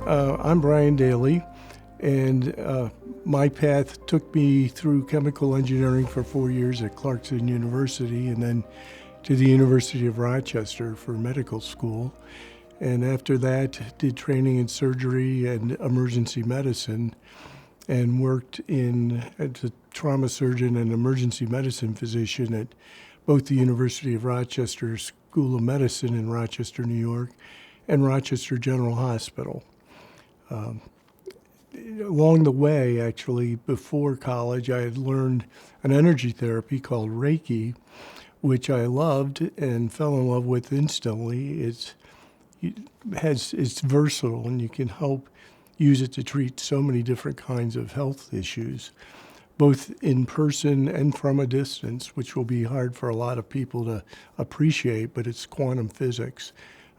I'm Brian Dailey, and my path took me through chemical engineering for 4 years at Clarkson University and then to the University of Rochester for medical school. And after that, did training in surgery and emergency medicine and worked as a trauma surgeon and emergency medicine physician at both the University of Rochester School of Medicine in Rochester, New York, and Rochester General Hospital. Along the way, actually, before college, I had learned an energy therapy called Reiki, which I loved and fell in love with instantly. It's versatile, and you can use it to treat so many different kinds of health issues, both in person and from a distance, which will be hard for a lot of people to appreciate, but it's quantum physics,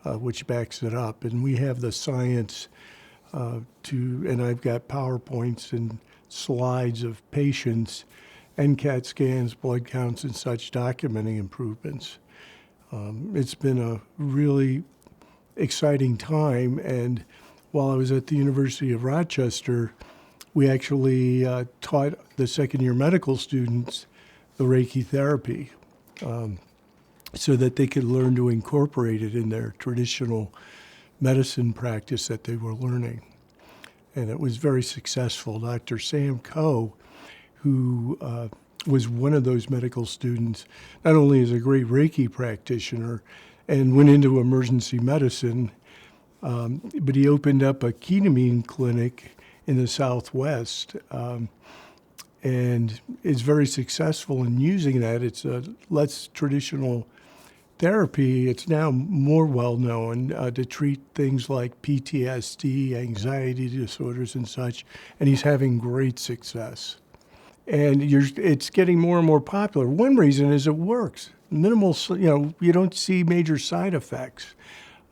which backs it up. And we have the science and I've got PowerPoints and slides of patients and CAT scans, blood counts, and such documenting improvements. It's been a really exciting time, and while I was at the University of Rochester, we actually taught the second-year medical students the Reiki therapy so that they could learn to incorporate it in their traditional medicine practice that they were learning. And it was very successful. Dr. Sam Coe, who was one of those medical students, not only is a great Reiki practitioner and went into emergency medicine, but he opened up a ketamine clinic in the Southwest and is very successful in using that. It's a less traditional therapy. It's now more well-known to treat things like PTSD, anxiety disorders and such, and he's having great success. And it's getting more and more popular. One reason is it works. Minimal, you don't see major side effects.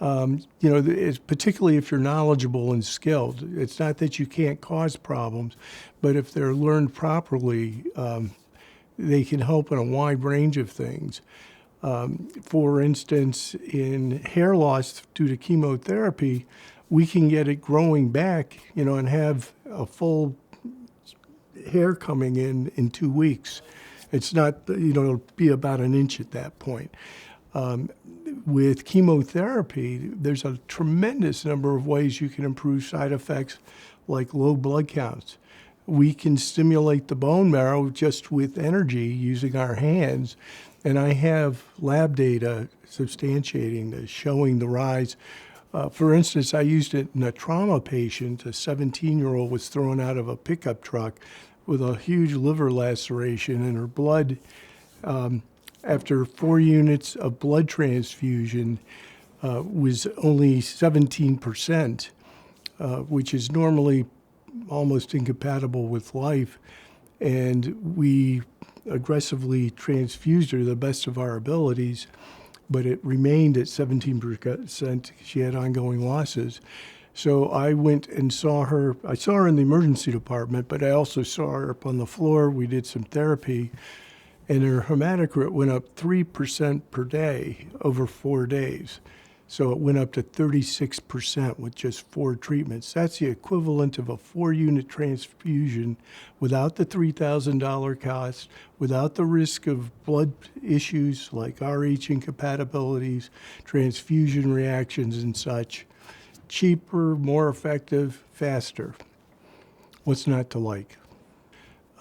It's particularly if you're knowledgeable and skilled. It's not that you can't cause problems, but if they're learned properly, they can help in a wide range of things. For instance, in hair loss due to chemotherapy, we can get it growing back, and have a full hair coming in 2 weeks. It's not, it'll be about an inch at that point. With chemotherapy, there's a tremendous number of ways you can improve side effects like low blood counts. We can stimulate the bone marrow just with energy using our hands. And I have lab data substantiating this, showing the rise. For instance, I used it in a trauma patient. A 17-year-old was thrown out of a pickup truck with a huge liver laceration, and her blood, after 4 units of blood transfusion, was only 17%, which is normally almost incompatible with life. And we aggressively transfused her to the best of our abilities, but it remained at 17%. She had ongoing losses. So I went and saw her. I saw her in the emergency department, but I also saw her up on the floor. We did some therapy, and her hematocrit went up 3% per day over 4 days. So it went up to 36% with just 4 treatments. That's the equivalent of a 4-unit transfusion without the $3,000 cost, without the risk of blood issues like RH incompatibilities, transfusion reactions and such. Cheaper, more effective, faster. What's not to like?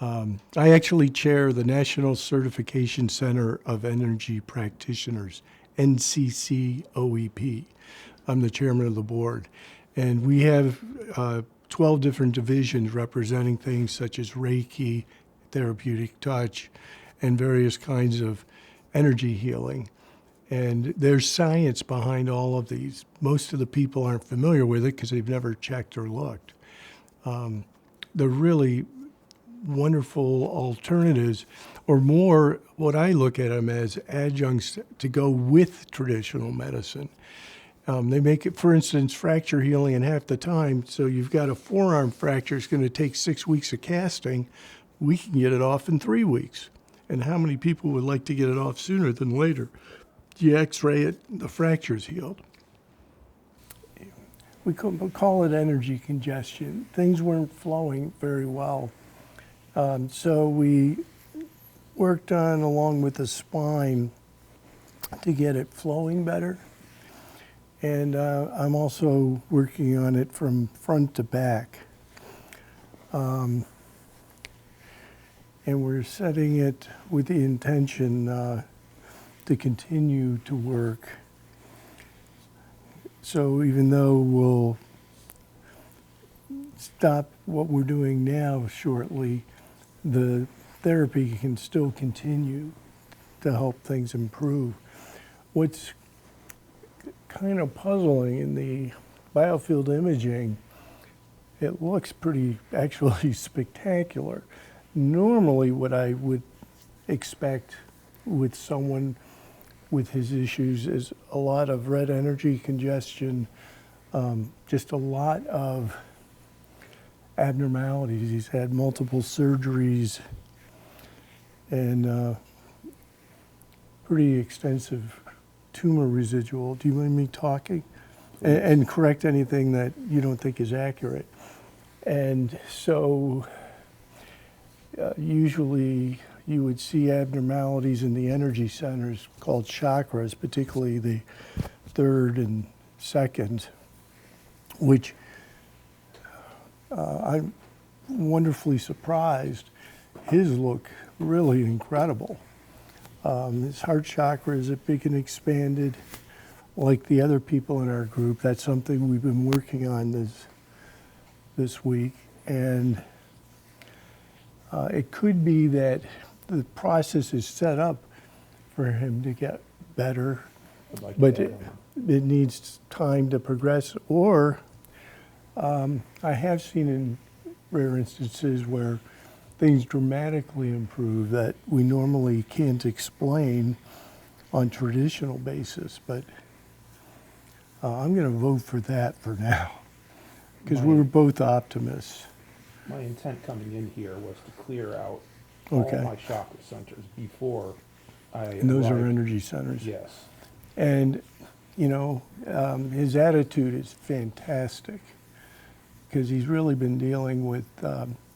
I actually chair the National Certification Center of Energy Practitioners, NCCOEP. I'm the chairman of the board. And we have 12 different divisions representing things such as Reiki, therapeutic touch, and various kinds of energy healing. And there's science behind all of these. Most of the people aren't familiar with it because they've never checked or looked. They're really wonderful alternatives, or more, what I look at them as adjuncts to go with traditional medicine. They make it, for instance, fracture healing in half the time. So you've got a forearm fracture, it's going to take 6 weeks of casting. We can get it off in 3 weeks. And how many people would like to get it off sooner than later? You x-ray it, the fracture's healed. we could call it energy congestion. Things weren't flowing very well. So we worked on, along with the spine, to get it flowing better. And I'm also working on it from front to back. And we're setting it with the intention to continue to work. So even though we'll stop what we're doing now shortly, the therapy can still continue to help things improve. What's kind of puzzling in the biofield imaging, it looks pretty actually spectacular. Normally what I would expect with someone with his issues is a lot of red energy congestion, just a lot of abnormalities. He's had multiple surgeries and pretty extensive tumor residual. Do you mind me talking? And correct anything that you don't think is accurate. And so usually you would see abnormalities in the energy centers called chakras, particularly the third and second, which I'm wonderfully surprised. His look really incredible. His heart chakra is big and expanded, like the other people in our group. That's something we've been working on this week. And it could be that the process is set up for him to get better, but it needs time to progress. Or I have seen in rare instances where things dramatically improve that we normally can't explain on traditional basis. But I'm going to vote for that for now, because we're both optimists. My intent coming in here was to clear out Okay. all my chakra centers before I And those are arrived. energy centers. Yes. And, you know, his attitude is fantastic, because he's really been dealing with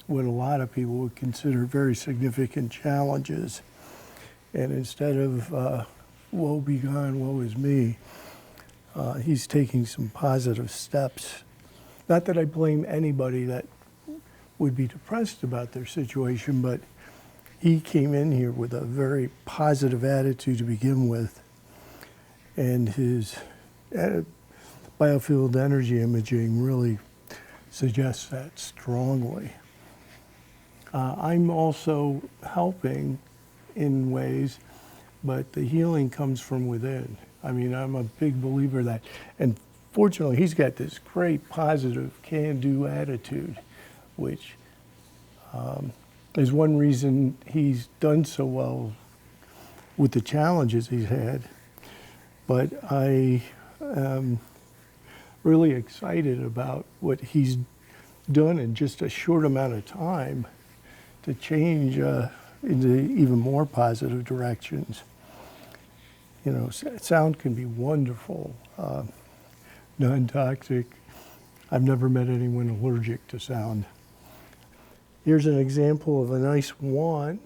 what a lot of people would consider very significant challenges. And instead of woe be gone, woe is me, he's taking some positive steps. Not that I blame anybody that would be depressed about their situation, but he came in here with a very positive attitude to begin with. And his biofield energy imaging really suggests that strongly. I'm also helping in ways, but the healing comes from within. I mean, I'm a big believer that, and fortunately, he's got this great positive can-do attitude, which is one reason he's done so well with the challenges he's had. But I am really excited about what he's done in just a short amount of time to change into even more positive directions. You know, sound can be wonderful, non-toxic. I've never met anyone allergic to sound. Here's an example of a nice wand,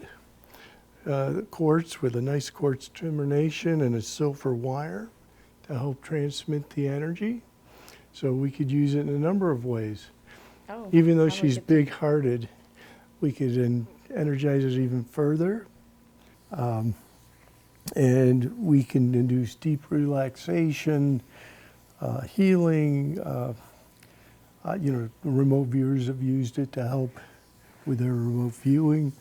quartz with a nice quartz termination and a silver wire to help transmit the energy. So we could use it in a number of ways. Oh, Even though I she's like it. big-hearted, we could energize it even further. And we can induce deep relaxation, healing. You know, remote viewers have used it to help with their remote viewing.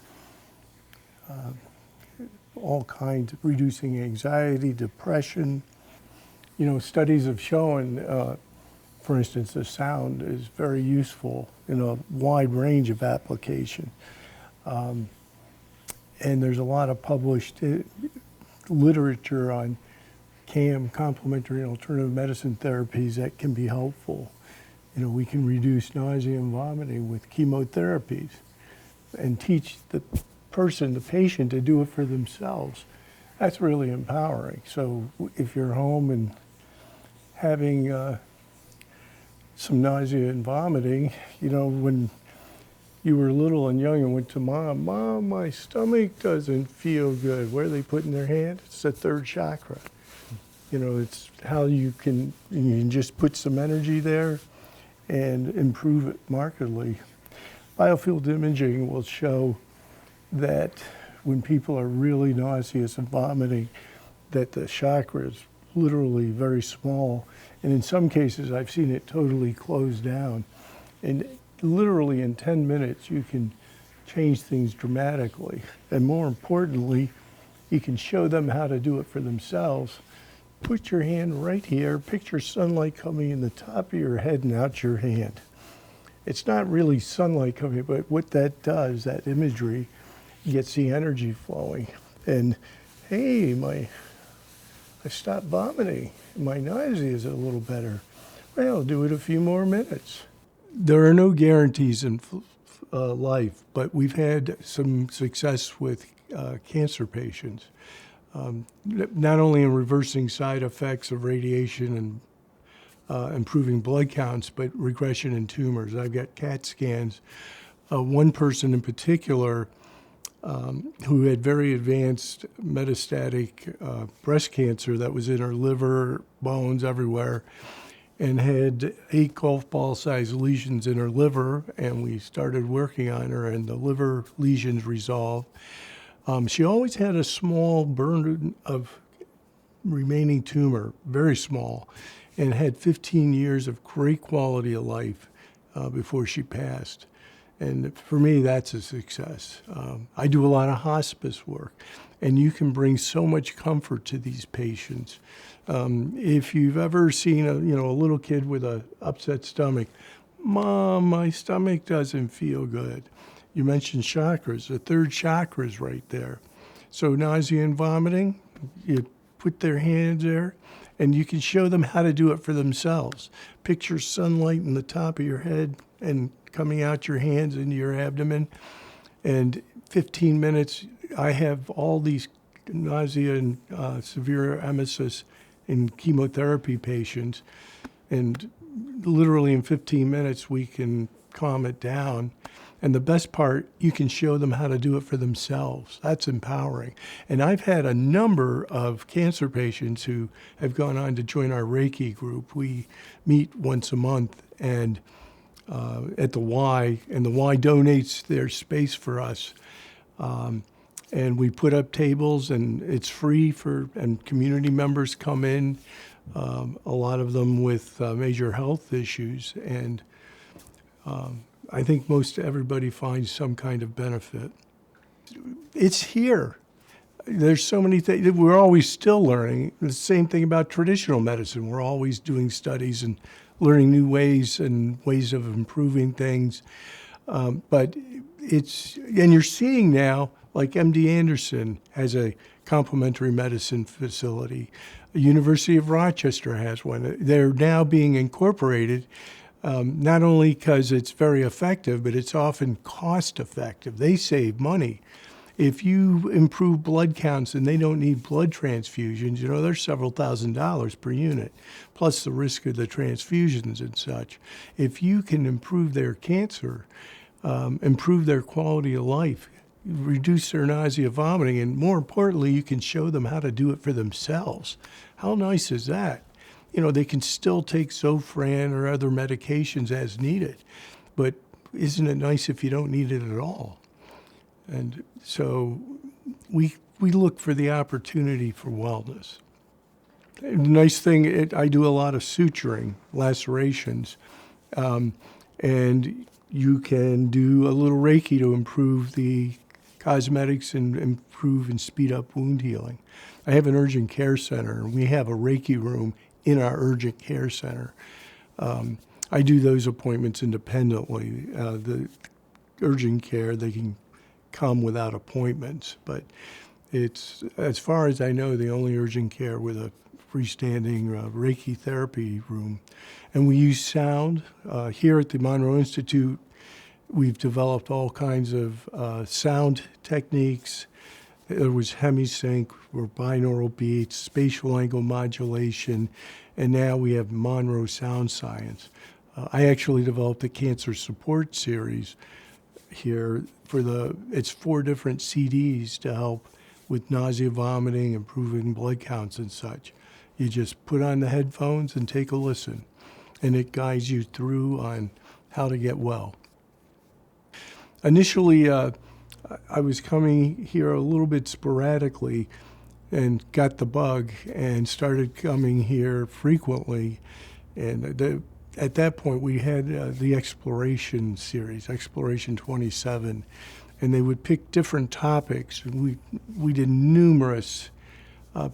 All kinds of reducing anxiety, depression. You know, studies have shown, for instance, the sound is very useful in a wide range of application. And there's a lot of published literature on CAM, complementary and alternative medicine therapies, that can be helpful. You know, we can reduce nausea and vomiting with chemotherapies and teach the person, the patient, to do it for themselves. That's really empowering. So if you're home and having some nausea and vomiting. You know, when you were little and young and went to Mom, my stomach doesn't feel good. Where are they putting their hand? It's the third chakra. You know, it's how you can just put some energy there and improve it markedly. Biofield imaging will show that when people are really nauseous and vomiting, that the chakra is literally very small. And in some cases, I've seen it totally close down. And literally in 10 minutes, you can change things dramatically. And more importantly, you can show them how to do it for themselves. Put your hand right here, picture sunlight coming in the top of your head and out your hand. It's not really sunlight coming, but what that does, that imagery, gets the energy flowing. And hey, I stopped vomiting. My nausea is a little better. Well, do it a few more minutes. There are no guarantees in life, but we've had some success with cancer patients, not only in reversing side effects of radiation and improving blood counts, but regression in tumors. I've got CAT scans. One person in particular who had very advanced metastatic breast cancer that was in her liver, bones everywhere, and had 8 golf ball sized lesions in her liver, and we started working on her, and the liver lesions resolved. She always had a small burden of remaining tumor, very small, and had 15 years of great quality of life before she passed. And for me, that's a success. I do a lot of hospice work, and you can bring so much comfort to these patients. If you've ever seen a little kid with an upset stomach, Mom, my stomach doesn't feel good. You mentioned chakras. The third chakra is right there. So nausea and vomiting, you put their hands there, and you can show them how to do it for themselves. Picture sunlight in the top of your head and coming out your hands into your abdomen. And 15 minutes, I have all these nausea and severe emesis in chemotherapy patients. And literally in 15 minutes, we can calm it down. And the best part, you can show them how to do it for themselves. That's empowering. And I've had a number of cancer patients who have gone on to join our Reiki group. We meet once a month and at the Y, and the Y donates their space for us. And we put up tables, and it's free and community members come in, a lot of them with major health issues. And I think most everybody finds some kind of benefit. It's here. There's so many things. We're always still learning. The same thing about traditional medicine. We're always doing studies and learning new ways and ways of improving things. But and you're seeing now, like MD Anderson has a complementary medicine facility. The University of Rochester has one. They're now being incorporated, not only because it's very effective, but it's often cost effective. They save money. If you improve blood counts and they don't need blood transfusions, there's several $1,000s per unit, plus the risk of the transfusions and such. If you can improve their cancer, improve their quality of life, reduce their nausea, vomiting, and more importantly, you can show them how to do it for themselves. How nice is that? They can still take Zofran or other medications as needed, but isn't it nice if you don't need it at all? And so we look for the opportunity for wellness. The nice thing, I do a lot of suturing, lacerations, and you can do a little Reiki to improve the cosmetics and improve and speed up wound healing. I have an urgent care center, and we have a Reiki room in our urgent care center. I do those appointments independently. The urgent care, they can come without appointments, but it's, as far as I know, the only urgent care with a freestanding Reiki therapy room. And we use sound. Here at the Monroe Institute, we've developed all kinds of sound techniques. There was hemisync, or binaural beats, spatial angle modulation, and now we have Monroe Sound Science. I actually developed a cancer support series here it's 4 different CDs to help with nausea, vomiting, improving blood counts and such. You just put on the headphones and take a listen, and it guides you through on how to get well. Initially, I was coming here a little bit sporadically and got the bug and started coming here frequently. And at that point, we had the Exploration series, Exploration 27, and they would pick different topics. And we did numerous.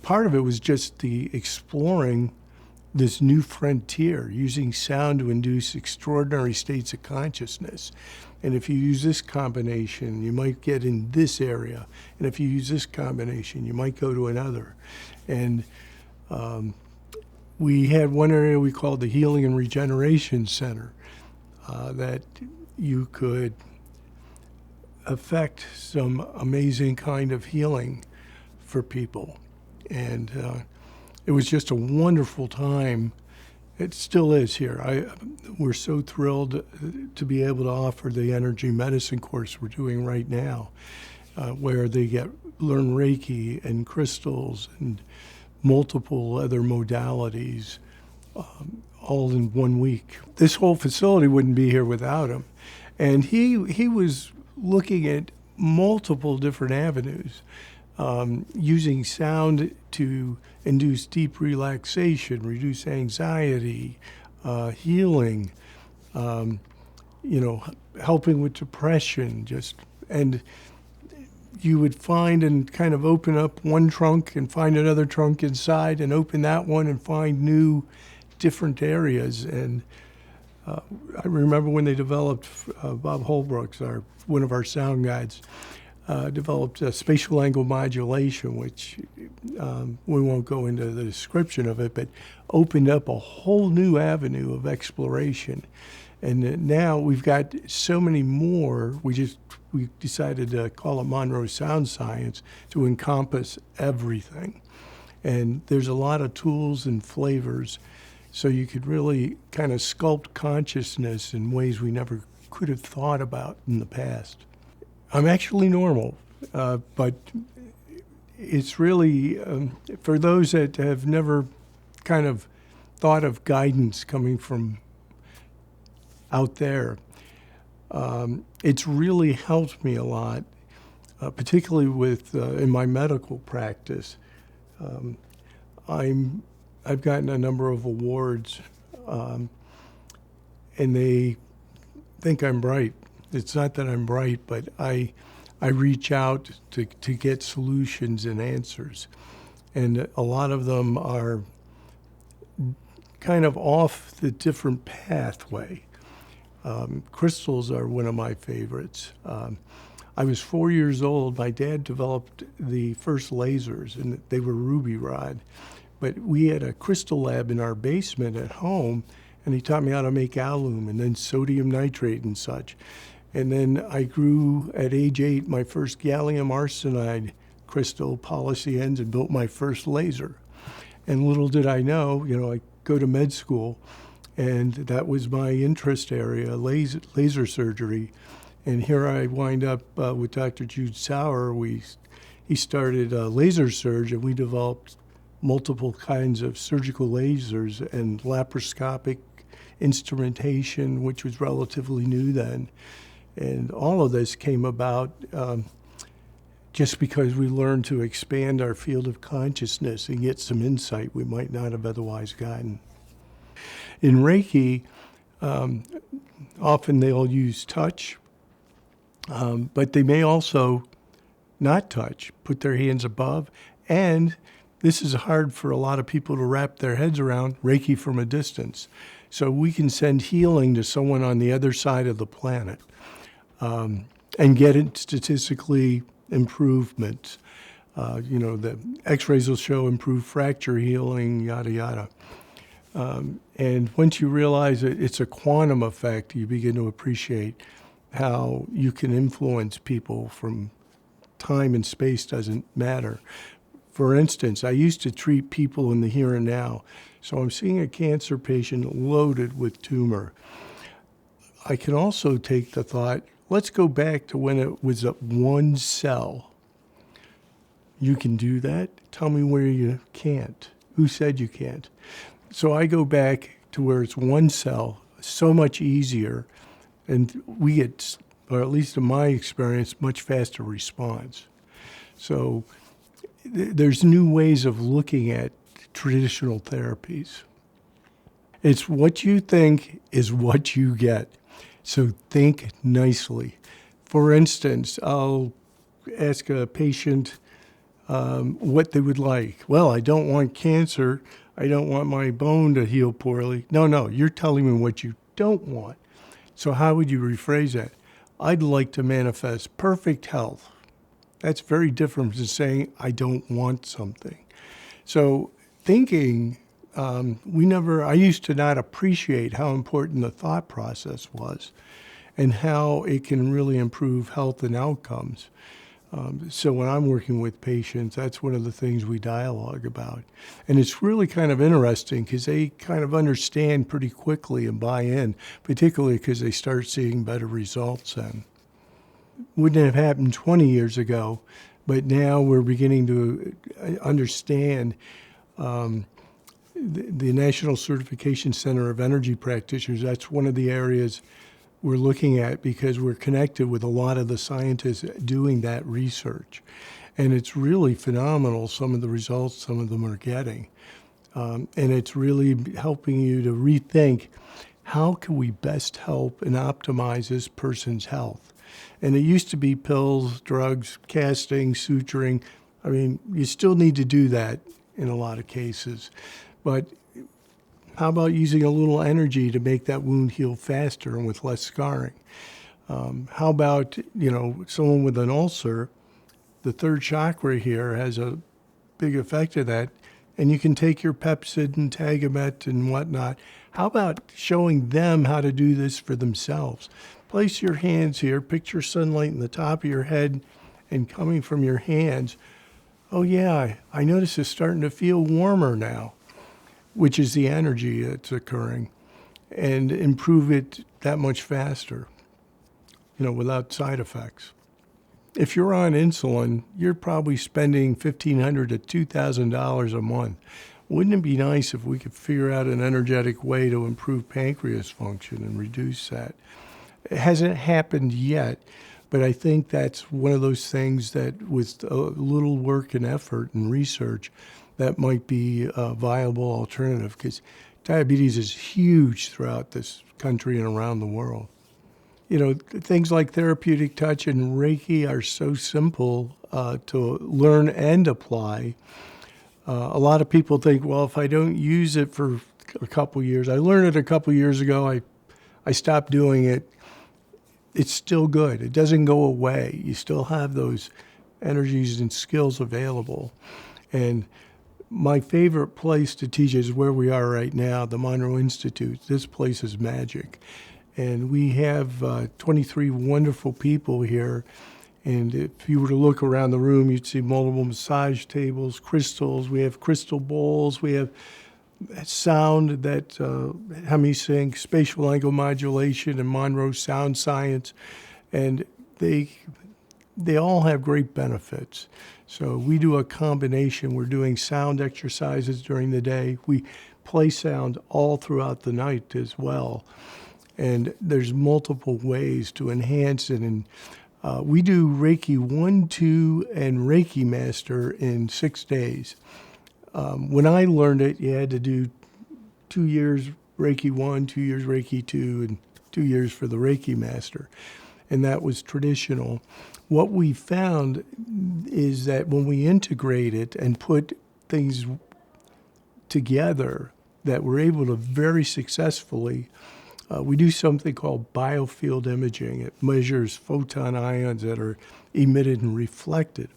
Part of it was just the exploring this new frontier, using sound to induce extraordinary states of consciousness. And if you use this combination, you might get in this area. And if you use this combination, you might go to another. And we had one area we called the Healing and Regeneration Center that you could affect some amazing kind of healing for people. And it was just a wonderful time. It still is here. We're so thrilled to be able to offer the Energy Medicine course we're doing right now, where they learn Reiki and crystals and multiple other modalities, all in 1 week. This whole facility wouldn't be here without him. And he was looking at multiple different avenues, using sound to induce deep relaxation, reduce anxiety, healing, helping with depression, and you would find and kind of open up one trunk and find another trunk inside and open that one and find new different areas. And I remember when they developed, Bob Holbrooks, one of our sound guides, developed spatial angle modulation, which we won't go into the description of it, but opened up a whole new avenue of exploration. And now we've got so many more. We decided to call it Monroe Sound Science to encompass everything. And there's a lot of tools and flavors, so you could really kind of sculpt consciousness in ways we never could have thought about in the past. I'm actually normal, but it's really, for those that have never kind of thought of guidance coming from out there, it's really helped me a lot, particularly with in my medical practice. I've gotten a number of awards, and they think I'm bright. It's not that I'm bright, but I reach out to get solutions and answers. And a lot of them are kind of off the different pathway. Crystals are one of my favorites. I was 4 years old. My dad developed the first lasers, and they were ruby rod. But we had a crystal lab in our basement at home, and he taught me how to make alum and then sodium nitrate and such. And then I grew, at age 8, my first gallium arsenide crystal, polycians, and built my first laser. And little did I know, I go to med school, and that was my interest area, laser surgery. And here I wind up with Dr. Jude Sauer. He started Laser Surge, and we developed multiple kinds of surgical lasers and laparoscopic instrumentation, which was relatively new then. And all of this came about just because we learned to expand our field of consciousness and get some insight we might not have otherwise gotten. In Reiki, often they'll use touch, but they may also not touch, put their hands above, and this is hard for a lot of people to wrap their heads around, Reiki from a distance. So we can send healing to someone on the other side of the planet. And get it statistically improvement. The x-rays will show improved fracture healing, yada, yada. And once you realize that it's a quantum effect, you begin to appreciate how you can influence people from time and space doesn't matter. For instance, I used to treat people in the here and now. So I'm seeing a cancer patient loaded with tumor. I can also take the thought, let's go back to when it was one cell. You can do that? Tell me where you can't. Who said you can't? So I go back to where it's one cell, so much easier, and we get, or at least in my experience, much faster response. So there's new ways of looking at traditional therapies. It's what you think is what you get. So think nicely. For instance, I'll ask a patient what they would like. Well, I don't want cancer. I don't want my bone to heal poorly. No, you're telling me what you don't want. So how would you rephrase that? I'd like to manifest perfect health. That's very different than saying I don't want something. So thinking, I used to not appreciate how important the thought process was and how it can really improve health and outcomes. So when I'm working with patients, that's one of the things we dialogue about. And it's really kind of interesting because they kind of understand pretty quickly and buy in, particularly because they start seeing better results then. Wouldn't have happened 20 years ago, but now we're beginning to understand the National Certification Center of Energy Practitioners. That's one of the areas we're looking at because we're connected with a lot of the scientists doing that research. And it's really phenomenal, some of the results some of them are getting. And it's really helping you to rethink, how can we best help and optimize this person's health? And it used to be pills, drugs, casting, suturing. I mean, you still need to do that in a lot of cases. But how about using a little energy to make that wound heal faster and with less scarring? How about, someone with an ulcer? The third chakra here has a big effect of that. And you can take your Pepsid and Tagamet and whatnot. How about showing them how to do this for themselves? Place your hands here, picture sunlight in the top of your head and coming from your hands. Oh yeah, I notice it's starting to feel warmer now, which is the energy that's occurring, and improve it that much faster, without side effects. If you're on insulin, you're probably spending $1,500 to $2,000 a month. Wouldn't it be nice if we could figure out an energetic way to improve pancreas function and reduce that? It hasn't happened yet, but I think that's one of those things that with a little work and effort and research, that might be a viable alternative, because diabetes is huge throughout this country and around the world. Things like therapeutic touch and Reiki are so simple to learn and apply. A lot of people think, well, if I don't use it for a couple years, I learned it a couple years ago, I stopped doing it. It's still good. It doesn't go away. You still have those energies and skills available. And my favorite place to teach is where we are right now, the Monroe Institute. This place is magic. And we have 23 wonderful people here. And if you were to look around the room, you'd see multiple massage tables, crystals. We have crystal bowls. We have sound that hemisync, spatial angle modulation, and Monroe sound science. And they all have great benefits. So we do a combination. We're doing sound exercises during the day. We play sound all throughout the night as well. And there's multiple ways to enhance it. And we do Reiki 1, 2, and Reiki Master in 6 days. When I learned it, you had to do 2 years Reiki 1, 2 years Reiki 2, and 2 years for the Reiki Master. And that was traditional. What we found is that when we integrate it and put things together, that we're able to very successfully, we do something called biofield imaging. It measures photon ions that are emitted and reflected.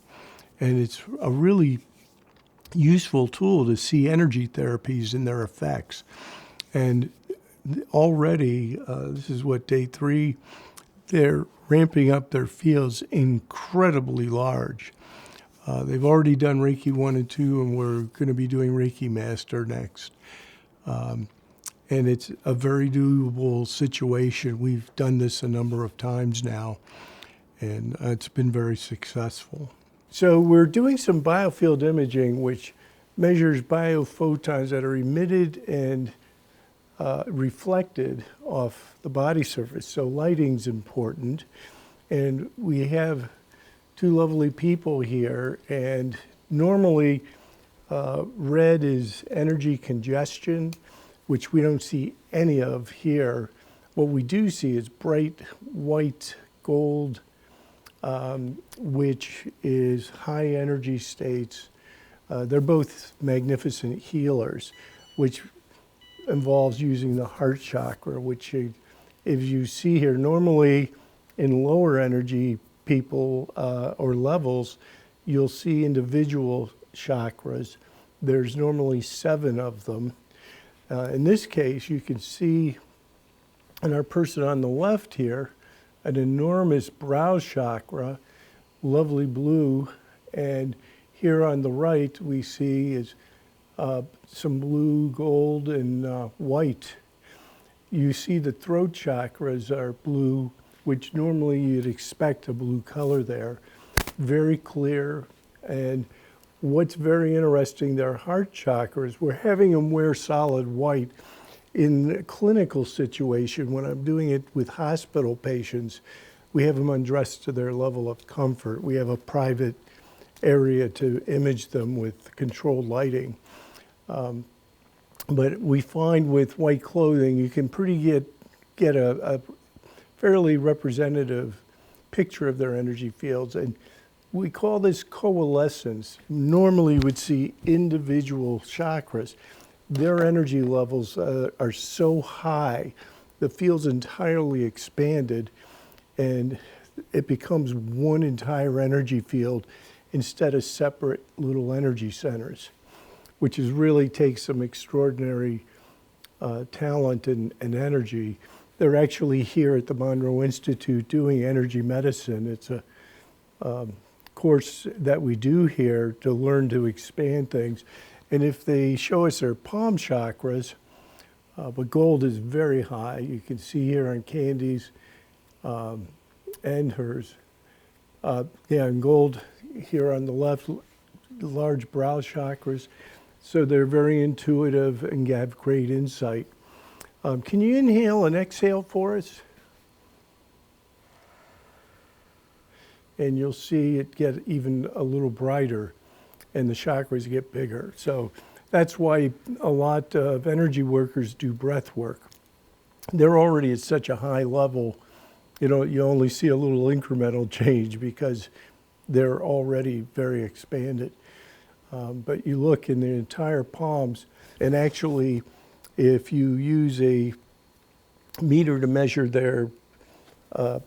And it's a really useful tool to see energy therapies and their effects. And already, this is day 3, they're ramping up their fields incredibly large. They've already done Reiki 1 and 2, and we're going to be doing Reiki Master next. And it's a very doable situation. We've done this a number of times now, and it's been very successful. So we're doing some biofield imaging, which measures biophotons that are emitted and reflected off the body surface. So lighting's important. And we have two lovely people here, and normally red is energy congestion, which we don't see any of here. What we do see is bright white gold, which is high energy states. They're both magnificent healers, which involves using the heart chakra, which if you see here, normally in lower energy people or levels, you'll see individual chakras. There's normally 7 of them. In this case, you can see in our person on the left here, an enormous brow chakra, lovely blue, and here on the right we see is some blue, gold, and white. You see the throat chakras are blue, which normally you'd expect a blue color there. Very clear. And what's very interesting, their heart chakras, we're having them wear solid white. In a clinical situation, when I'm doing it with hospital patients, we have them undressed to their level of comfort. We have a private area to image them with controlled lighting. But we find with white clothing, you can get a fairly representative picture of their energy fields. And we call this coalescence. Normally we'd see individual chakras. Their energy levels are so high, the field's entirely expanded, and it becomes one entire energy field instead of separate little energy centers, which is really takes some extraordinary talent and energy. They're actually here at the Monroe Institute doing energy medicine. It's a course that we do here to learn to expand things. And if they show us their palm chakras, but gold is very high. You can see here on Candy's and hers. And gold here on the left, large brow chakras. So they're very intuitive and have great insight. Can you inhale and exhale for us? And you'll see it get even a little brighter and the chakras get bigger. So that's why a lot of energy workers do breath work. They're already at such a high level, you only see a little incremental change because they're already very expanded. But you look in the entire palms, and actually, if you use a meter to measure their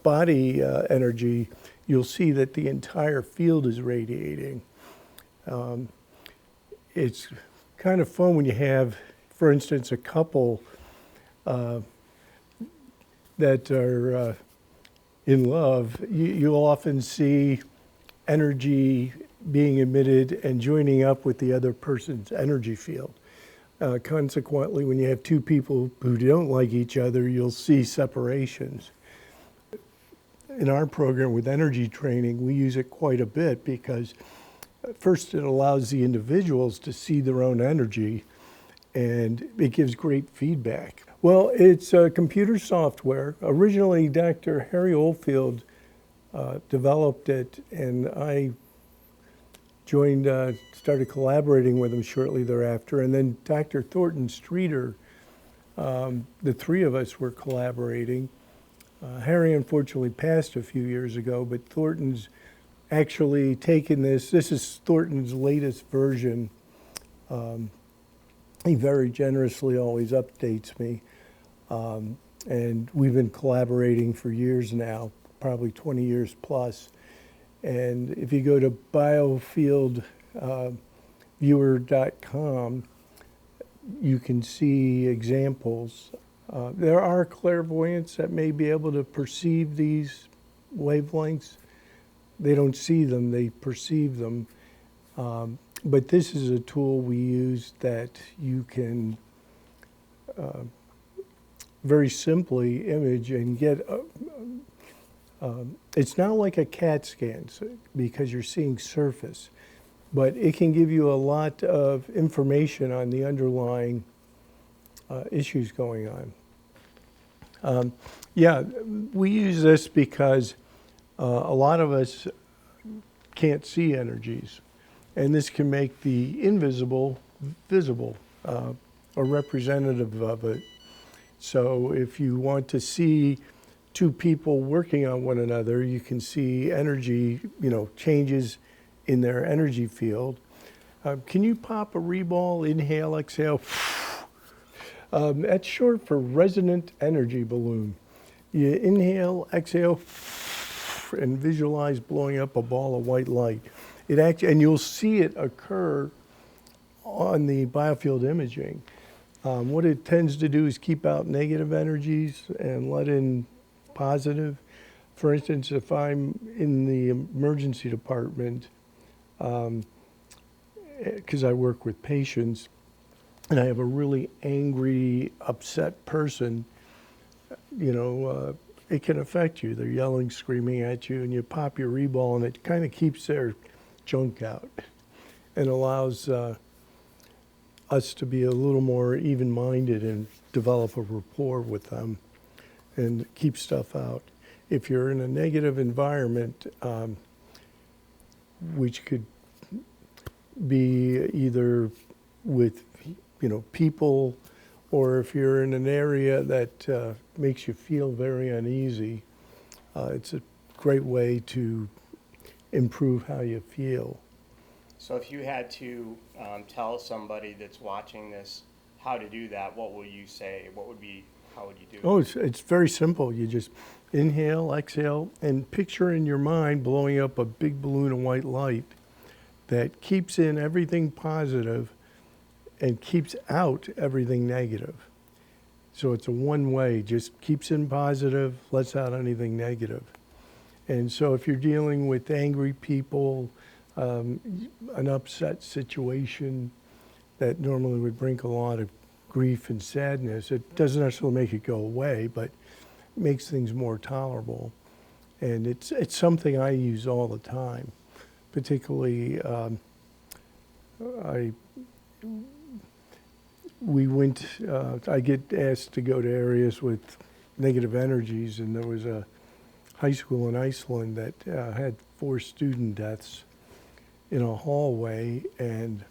body energy, you'll see that the entire field is radiating. It's kind of fun when you have, for instance, a couple that are in love. You'll often see energy being emitted and joining up with the other person's energy field. Consequently, when you have two people who don't like each other, you'll see separations. In our program with energy training, we use it quite a bit because first it allows the individuals to see their own energy, and it gives great feedback. Well, it's computer software. Originally, Dr. Harry Oldfield developed it, and I started collaborating with him shortly thereafter. And then Dr. Thornton Streeter, the three of us were collaborating. Harry unfortunately passed a few years ago, but Thornton's actually taken this. This is Thornton's latest version. He very generously always updates me. And we've been collaborating for years now, probably 20 years plus. And if you go to biofieldviewer.com, you can see examples. There are clairvoyants that may be able to perceive these wavelengths. They don't see them, they perceive them. But this is a tool we use that you can very simply image and get. It's not like a CAT scan because you're seeing surface, but it can give you a lot of information on the underlying issues going on. Yeah, we use this because a lot of us can't see energies, and this can make the invisible visible, or representative of it. So if you want to see two people working on one another, you can see energy, changes in their energy field. Can you pop a reball, inhale, exhale? That's short for resonant energy balloon. You inhale, exhale, and visualize blowing up a ball of white light. And you'll see it occur on the biofield imaging. What it tends to do is keep out negative energies and let in positive. For instance, if I'm in the emergency department, because I work with patients, and I have a really angry, upset person, it can affect you. They're yelling, screaming at you, and you pop your reball, and it kind of keeps their junk out and allows us to be a little more even-minded and develop a rapport with them and keep stuff out. If you're in a negative environment, which could be either with people, or if you're in an area that makes you feel very uneasy, it's a great way to improve how you feel. So if you had to tell somebody that's watching this how to do that, what would you say? How would you do it? Oh, it's very simple. You just inhale, exhale, and picture in your mind blowing up a big balloon of white light that keeps in everything positive and keeps out everything negative. So it's a one-way, just keeps in positive, lets out anything negative. And so if you're dealing with angry people, an upset situation that normally would bring a lot of grief and sadness, it doesn't necessarily make it go away, but makes things more tolerable. And it's something I use all the time. Particularly, I get asked to go to areas with negative energies, and there was a high school in Iceland that had 4 student deaths in a hallway, and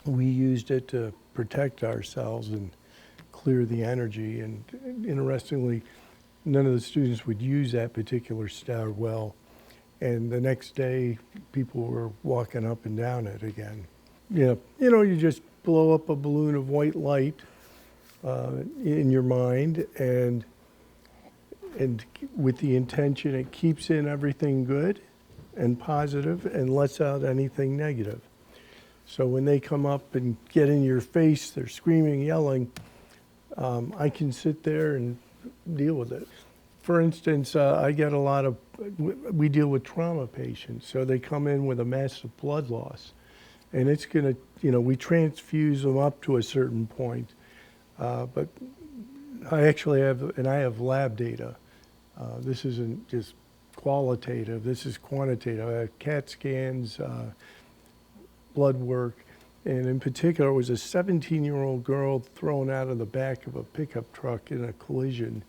we used it to protect ourselves and clear the energy. And interestingly, none of the students would use that particular stairwell. And the next day, people were walking up and down it again. Yeah, you just blow up a balloon of white light in your mind, and with the intention, it keeps in everything good and positive and lets out anything negative. So when they come up and get in your face, they're screaming, yelling, I can sit there and deal with it. For instance, I get a lot of, we deal with trauma patients, so they come in with a massive blood loss. And it's going to, we transfuse them up to a certain point. But I actually have lab data. This isn't just qualitative, this is quantitative. I have CAT scans, blood work, and in particular, it was a 17-year-old girl thrown out of the back of a pickup truck in a collision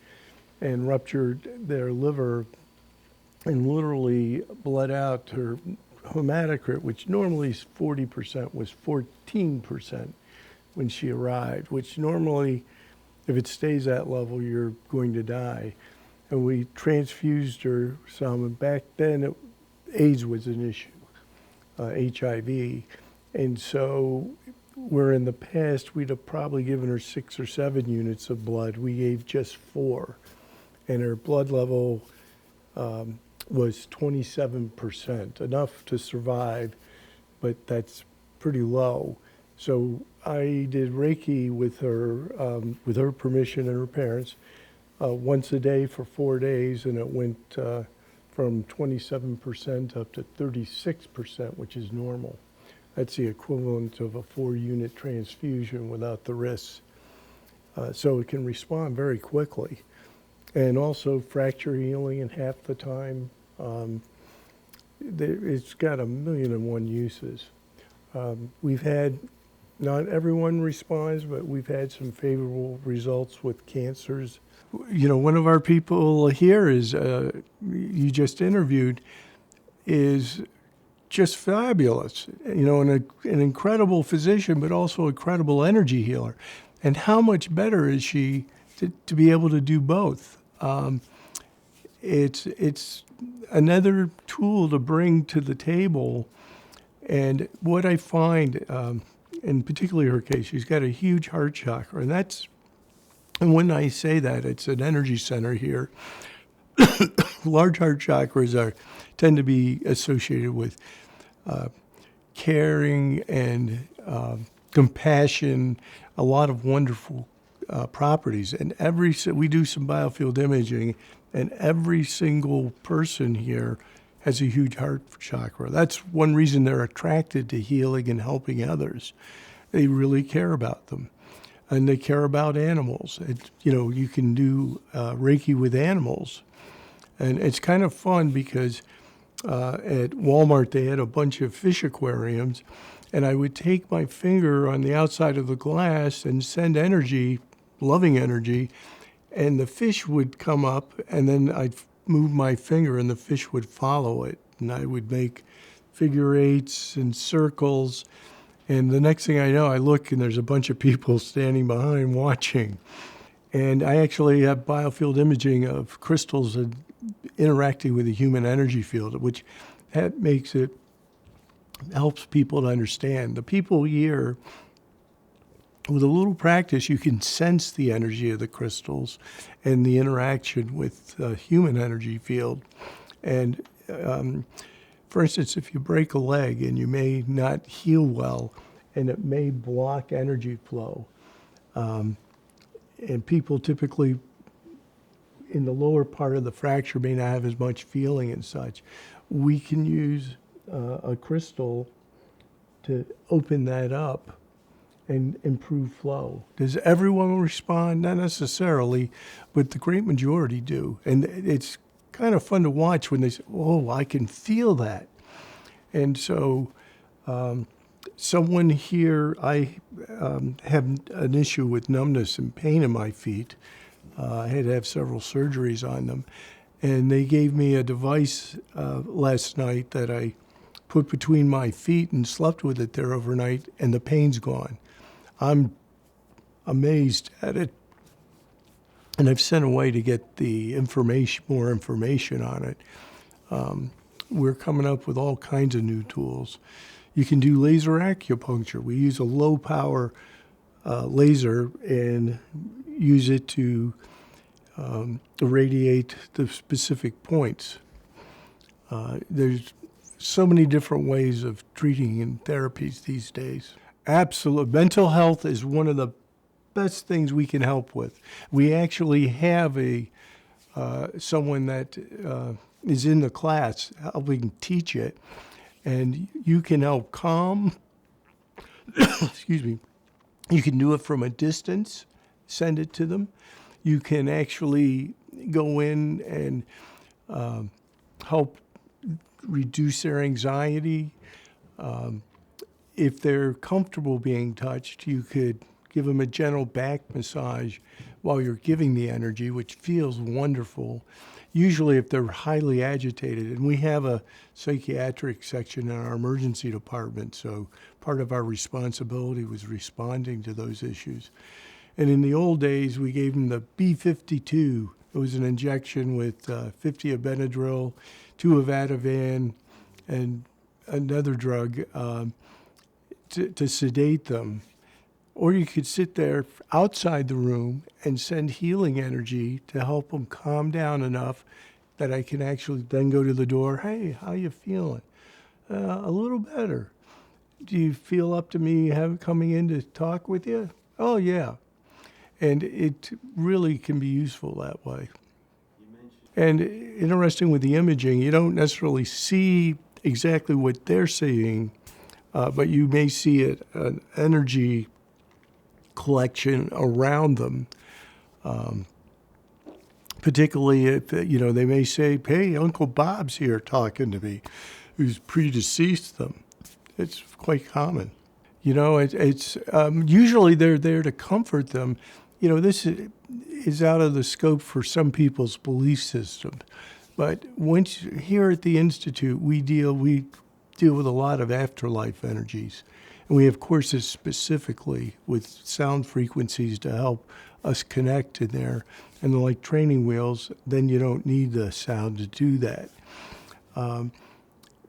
and ruptured their liver and literally bled out. Her hematocrit, which normally is 40%, was 14% when she arrived, which normally, if it stays that level, you're going to die. And we transfused her some, and back then AIDS was an issue, HIV. And so where in the past we'd have probably given her 6 or 7 units of blood, we gave just 4. And her blood level was 27%, enough to survive, but that's pretty low. So I did Reiki with her permission and her parents, once a day for 4 days, and it went from 27% up to 36%, which is normal. That's the equivalent of a 4-unit transfusion without the risks. So it can respond very quickly. And also fracture healing in half the time. It's got 1,000,001 uses. We've had, not everyone responds, but we've had some favorable results with cancers. You know, one of our people here is, you just interviewed, is just fabulous. You know, an incredible physician, but also a credible energy healer. And how much better is she to be able to do both? It's another tool to bring to the table. And what I find, in particularly her case, she's got a huge heart chakra, and when I say that, it's an energy center here. Large heart chakras tend to be associated with caring and compassion, a lot of wonderful properties. And we do some biofield imaging, and every single person here has a huge heart chakra. That's one reason they're attracted to healing and helping others. They really care about them. And they care about animals. You can do Reiki with animals. And it's kind of fun because at Walmart they had a bunch of fish aquariums, and I would take my finger on the outside of the glass and send energy, loving energy, and the fish would come up, and then I'd move my finger and the fish would follow it. And I would make figure eights and circles. And the next thing I know, I look and there's a bunch of people standing behind watching. And I actually have biofield imaging of crystals interacting with the human energy field, which helps people to understand. The people here, with a little practice, you can sense the energy of the crystals and the interaction with the human energy field. And for instance, if you break a leg and you may not heal well, and it may block energy flow, and people typically in the lower part of the fracture may not have as much feeling and such, we can use a crystal to open that up and improve flow. Does everyone respond? Not necessarily, but the great majority do. And it's kind of fun to watch when they say, oh, I can feel that. And so someone here, I have an issue with numbness and pain in my feet. I had to have several surgeries on them. And they gave me a device last night that I put between my feet and slept with it there overnight, and the pain's gone. I'm amazed at it. And I've sent away to get the more information on it. We're coming up with all kinds of new tools. You can do laser acupuncture. We use a low power laser and use it to irradiate the specific points. There's so many different ways of treating in therapies these days. Absolutely. Mental health is one of the best things we can help with. We actually have someone that is in the class helping teach it, and you can help calm. Excuse me. You can do it from a distance, send it to them. You can actually go in and help reduce their anxiety. If they're comfortable being touched, you could give them a gentle back massage while you're giving the energy, which feels wonderful. Usually if they're highly agitated, and we have a psychiatric section in our emergency department, so part of our responsibility was responding to those issues. And in the old days, we gave them the B52. It was an injection with 50 of Benadryl, 2 of Ativan, and another drug to sedate them. Or you could sit there outside the room and send healing energy to help them calm down enough that I can actually then go to the door. Hey, how you feeling? A little better. Do you feel up to me coming in to talk with you? Oh, yeah. And it really can be useful that way. And interesting with the imaging, you don't necessarily see exactly what they're seeing, but you may see an energy collection around them. Particularly if, they may say, hey, Uncle Bob's here talking to me, who's predeceased them. It's quite common. It's usually they're there to comfort them. This is out of the scope for some people's belief system. But here at the Institute, we deal with a lot of afterlife energies. And we have courses specifically with sound frequencies to help us connect in there. And like training wheels, then you don't need the sound to do that.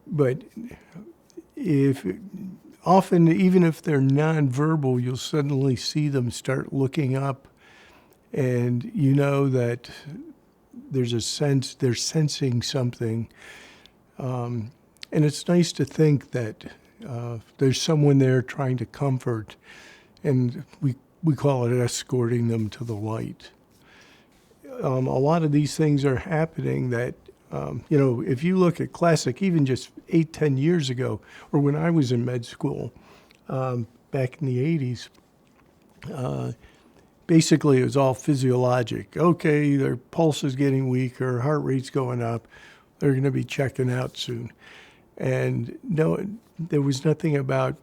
But often, even if they're nonverbal, you'll suddenly see them start looking up, and you know that there's a sense they're sensing something. And it's nice to think that there's someone there trying to comfort, and we call it escorting them to the light. A lot of these things are happening that, if you look at classic, even just 8-10 years ago, or when I was in med school back in the 80s, basically it was all physiologic. Okay, their pulse is getting weaker, heart rate's going up, they're going to be checking out soon. And no, there was nothing about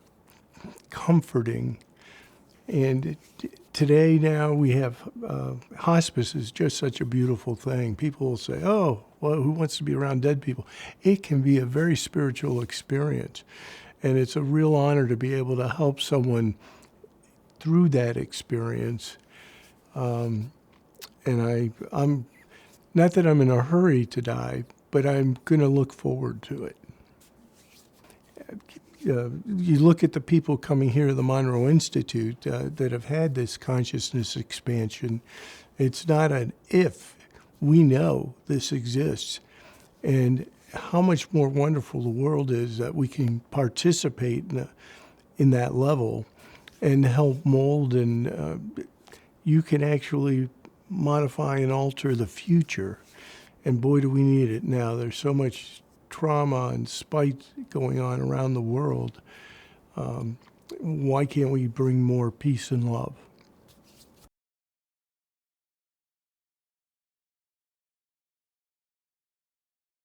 comforting. And today now we have hospice is just such a beautiful thing. People will say, oh, well, who wants to be around dead people? It can be a very spiritual experience. And it's a real honor to be able to help someone through that experience. And I'm not that I'm in a hurry to die, but I'm going to look forward to it. You look at the people coming here to the Monroe Institute that have had this consciousness expansion. It's not an if. We know this exists. And how much more wonderful the world is that we can participate in that level and help mold, and you can actually modify and alter the future. And boy, do we need it now. There's so much trauma and spite going on around the world. Why can't we bring more peace and love?